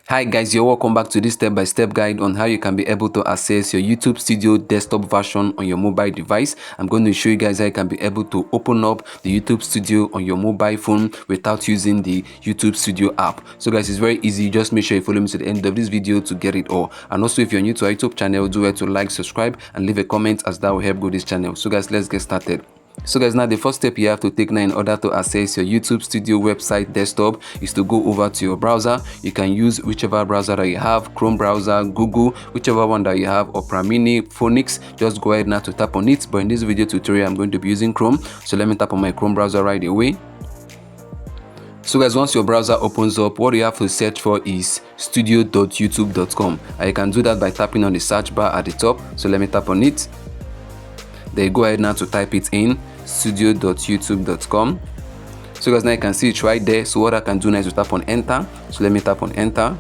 Hi guys, you're welcome back to this step-by-step guide on how you can be able to access your YouTube Studio desktop version on your mobile device. I'm going to show you guys how you can be able to open up the YouTube Studio on your mobile phone without using the YouTube Studio app. So guys, it's very easy. Just make sure you follow me to the end of this video to get it all. And also, if you're new to our YouTube channel, do well to like, subscribe, and leave a comment, as that will help grow this channel. So guys, let's get started. So guys, now the first step you have to take now in order to access your YouTube Studio website desktop is to go over to your browser. You can use whichever browser that you have, Chrome browser, Google, whichever one that you have, Opera Mini, Phoenix. Just go ahead now to tap on it. But in this video tutorial, I'm going to be using Chrome. So let me tap on my Chrome browser right away. So guys, once your browser opens up, what you have to search for is studio.youtube.com. And you can do that by tapping on the search bar at the top. So let me tap on it. Then go ahead now to type it in, studio.youtube.com. So guys, now you can see it right there. So what I can do now is to tap on enter. So let me tap on enter.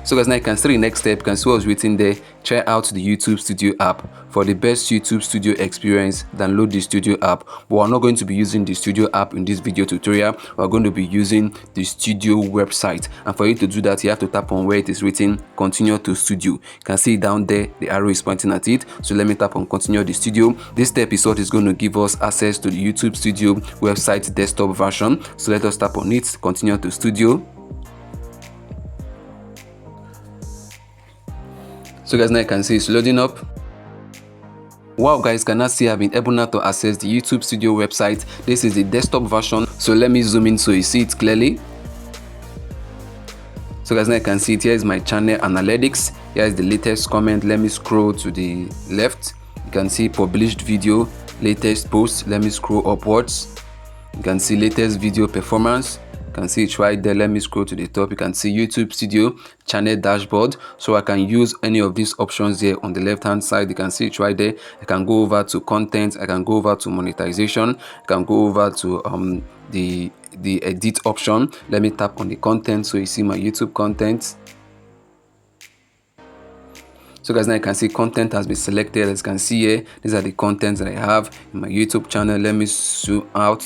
So guys, now you can see the next step. You can see what's written there. Try out the YouTube Studio app. For the best YouTube Studio experience, download the Studio app. But we're not going to be using the Studio app in this video tutorial. We're going to be using the Studio website. And for you to do that, you have to tap on where it is written Continue to Studio. You can see down there, the arrow is pointing at it. So let me tap on Continue the Studio. This step is what is going to give us access to the YouTube Studio website desktop version. So let us tap on it, Continue to Studio. So guys, now you can see it's loading up. Wow guys, can now see I've been able now to access the YouTube Studio website. This is the desktop version. So let me zoom in so you see it clearly. So guys, now you can see it. Here is my channel analytics. Here is the latest comment. Let me scroll to the left. You can see published video, latest post. Let me scroll upwards. You can see latest video performance. You can see it right there. Let me scroll to the top. You can see YouTube Studio channel dashboard. So I can use any of these options here on the left hand side. You can see it right there. I can go over to content. I can go over to monetization. I can go over to the edit option. Let me tap on the content so you see my YouTube content. So guys, now you can see content has been selected. As you can see here, these are the contents that I have in my YouTube channel. Let me zoom out.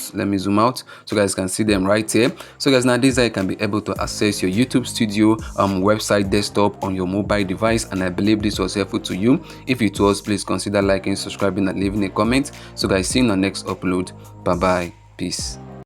So guys can see them right here. So guys, now this is how you can be able to access your YouTube Studio website desktop on your mobile device. And I believe this was helpful to you. If it was, please consider liking, subscribing, and leaving a comment. So guys, see you in our next upload. Bye bye. Peace.